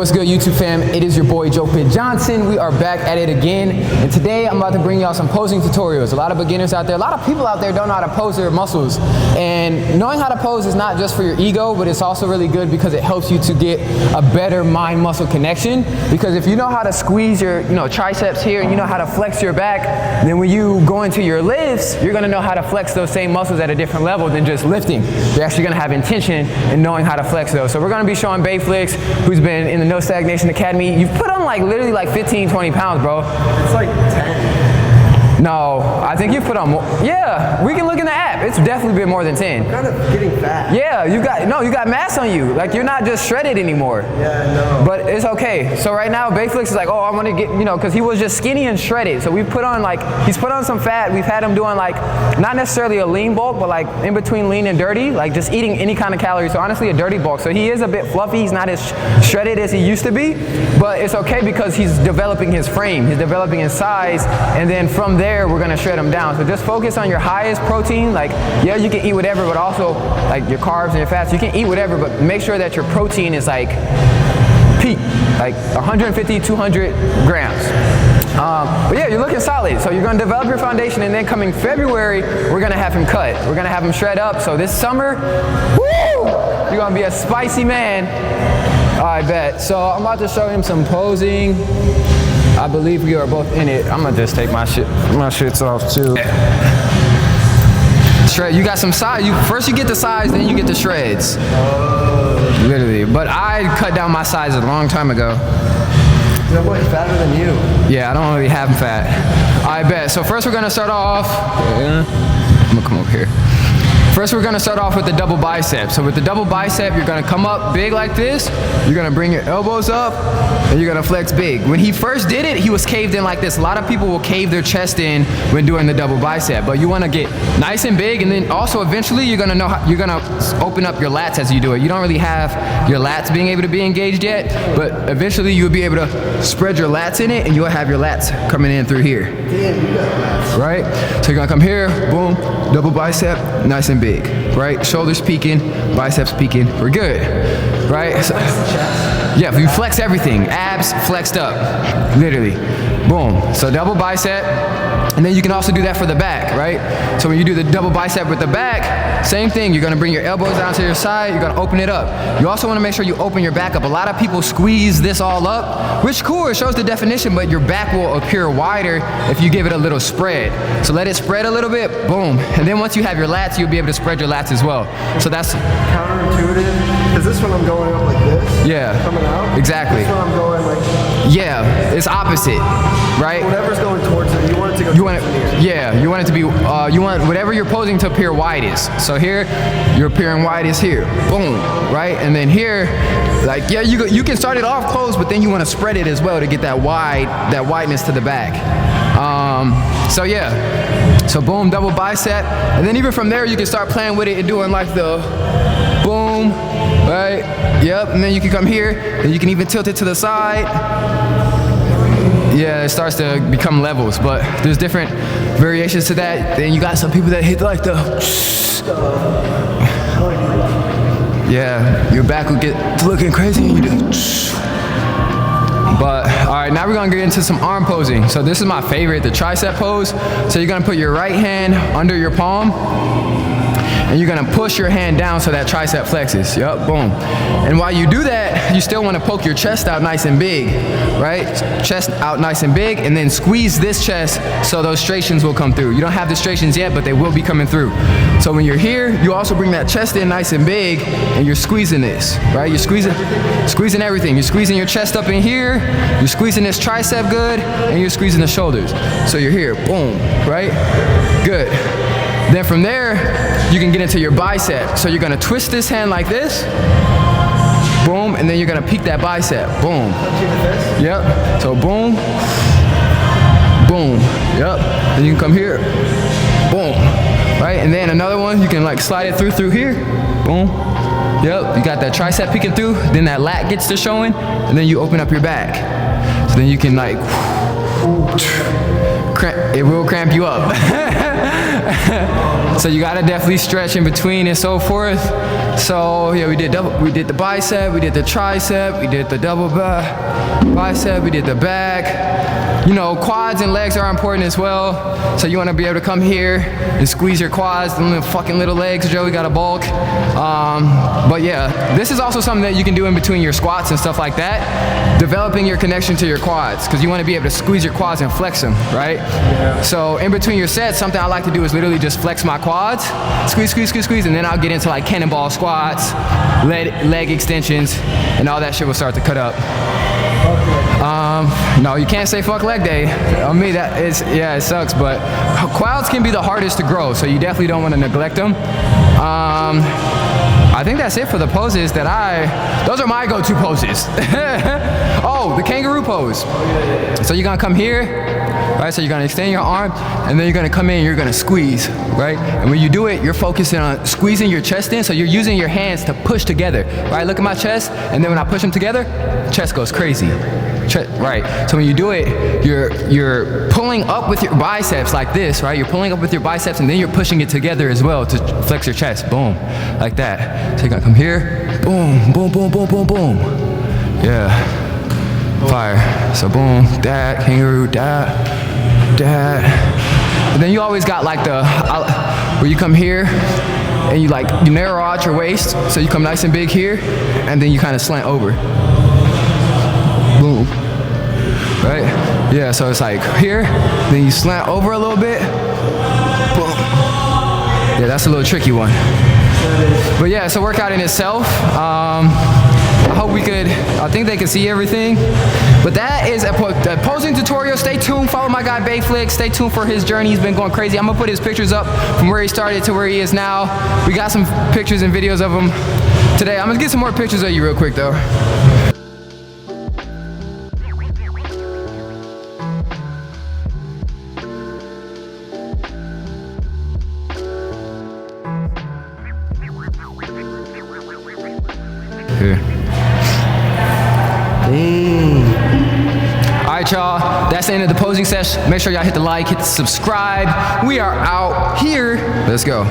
what's good, YouTube fam? It is your boy Joe Pitt Johnson. We are back at it again, and today I'm about to bring y'all some posing tutorials. A lot of beginners out there, a lot of people out there don't know how to pose their muscles, and knowing how to pose is not just for your ego, but it's also really good because it helps you to get a better mind-muscle connection. Because if you know how to squeeze your triceps here, and you know how to flex your back, then when you go into your lifts, you're gonna know how to flex those same muscles at a different level than just lifting. You're actually gonna have intention in knowing how to flex those. So we're gonna be showing Bay Flicks, who's been in the No Stagnation Academy. You've put on literally 15, 20 pounds, bro. It's like 10. No, I think you've put on more. Yeah, we can look in the app. It's definitely been more than 10. I'm kind of getting fat. Yeah, you got mass on you. Like, you're not just shredded anymore. Yeah, no. But it's okay. So right now, Bayflix is like, oh, I want to get, because he was just skinny and shredded. So we put on he's put on some fat. We've had him doing not necessarily a lean bulk, but in between lean and dirty, just eating any kind of calories. So honestly, a dirty bulk. So he is a bit fluffy. He's not as shredded as he used to be, but it's okay because he's developing his frame. He's developing his size, and then from there, we're gonna shred them down. So just focus on your highest protein. Yeah, you can eat whatever, but also your carbs and your fats. You can eat whatever, but make sure that your protein is peak, 150, 200 grams. But yeah, you're looking solid. So you're gonna develop your foundation, and then coming February, we're gonna have him cut. We're gonna have him shred up. So this summer, woo, you're gonna be a spicy man. I bet. So I'm about to show him some posing. I believe we are both in it. I'm gonna just take my shits off too. Shred, you got some size. First you get the size, then you get the shreds. Literally. But I cut down my size a long time ago. That boy's fatter than you. Yeah, I don't really have fat. I bet. So first we're gonna start off. I'm gonna come over here. First, we're gonna start off with the double bicep. So with the double bicep, you're gonna come up big like this. You're gonna bring your elbows up, and you're gonna flex big. When he first did it, he was caved in like this. A lot of people will cave their chest in when doing the double bicep, but you wanna get nice and big, and then also eventually you're gonna open up your lats as you do it. You don't really have your lats being able to be engaged yet, but eventually you'll be able to spread your lats in it, and you'll have your lats coming in through here. Damn, you got lats. Right? So you're gonna come here, boom, double bicep, nice and big, right? Shoulders peaking, biceps peaking, we're good, right? So, yeah, you flex everything, abs flexed up, literally, boom. So double bicep, and then you can also do that for the back, right? So when you do the double bicep with the back, same thing, you're gonna bring your elbows down to your side, you're gonna open it up. You also wanna make sure you open your back up. A lot of people squeeze this all up, which cool, it shows the definition, but your back will appear wider if you give it a little spread. So let it spread a little bit, boom. And then once you have your lats, you'll be able to spread your lats as well. So that's counterintuitive, because this one I'm going up like this. Yeah. Coming out. Exactly. This one I'm going yeah, it's opposite, right? Whatever's going towards it, you want it to go towards it. Yeah, you want it to be, you want whatever you're posing to appear widest. So here, you're appearing widest here, boom, right? And then here, yeah, you can start it off close, but then you want to spread it as well to get that wideness to the back. So yeah, so boom, double bicep, and then even from there, you can start playing with it and doing the boom, right? Yep, and then you can come here, and you can even tilt it to the side. Yeah, it starts to become levels, but there's different variations to that. Then you got some people that hit yeah, your back will get to looking crazy, and you do But, all right, now we're gonna get into some arm posing. So this is my favorite, the tricep pose. So you're gonna put your right hand under your palm, and you're gonna push your hand down so that tricep flexes. Yup, boom. And while you do that, you still wanna poke your chest out nice and big, right? Chest out nice and big, and then squeeze this chest so those striations will come through. You don't have the striations yet, but they will be coming through. So when you're here, you also bring that chest in nice and big, and you're squeezing this, right? You're squeezing everything. You're squeezing your chest up in here, you're squeezing this tricep good, and you're squeezing the shoulders. So you're here, boom, right? Good. Then from there, you can get into your bicep. So you're gonna twist this hand like this, boom, and then you're gonna peek that bicep, boom. Yep, so boom, boom, yep. Then you can come here, boom, right? And then another one, you can slide it through here, boom. Yep, you got that tricep peeking through, then that lat gets to showing, and then you open up your back. So then you can cramp you up. So you gotta definitely stretch in between and so forth. So yeah, we did the bicep, we did the tricep, we did the double bicep, we did the back. You know, quads and legs are important as well. So you wanna be able to come here and squeeze your quads, them little legs, Joe, we gotta bulk. But yeah, this is also something that you can do in between your squats and stuff like that. Developing your connection to your quads, because you wanna be able to squeeze your quads and flex them, right? Yeah. So in between your sets, something I like to do is literally just flex my quads, squeeze, and then I'll get into like cannonball squats, leg extensions, and all that shit will start to cut up. No, you can't say fuck leg day. On me, it sucks, but quads can be the hardest to grow, so you definitely don't want to neglect them. I think that's it for the poses those are my go-to poses. Oh, the kangaroo pose. So you're gonna come here, right? So you're gonna extend your arm, and then you're gonna come in and you're gonna squeeze, right? And when you do it, you're focusing on squeezing your chest in, so you're using your hands to push together, right? Look at my chest, and then when I push them together, chest goes crazy. Right, so when you do it, you're pulling up with your biceps like this, right? You're pulling up with your biceps and then you're pushing it together as well to flex your chest, boom, like that. So you're gonna come here, boom, boom, boom, boom, boom, boom. Yeah, fire. So boom, that, kangaroo, that. And then you always got like where you come here and you narrow out your waist, so you come nice and big here, and then you kind of slant over. Boom. Right? Yeah, so it's like here, then you slant over a little bit. Boom. Yeah, that's a little tricky one. But yeah, it's a workout in itself. I hope I think they can see everything. But that is a posing tutorial. Stay tuned, follow my guy Bayflix. Stay tuned for his journey, he's been going crazy. I'm gonna put his pictures up from where he started to where he is now. We got some pictures and videos of him today. I'm gonna get some more pictures of you real quick though. Here. All right, y'all, that's the end of the posing session. Make sure y'all hit the like, hit the subscribe. We are out here. Let's go.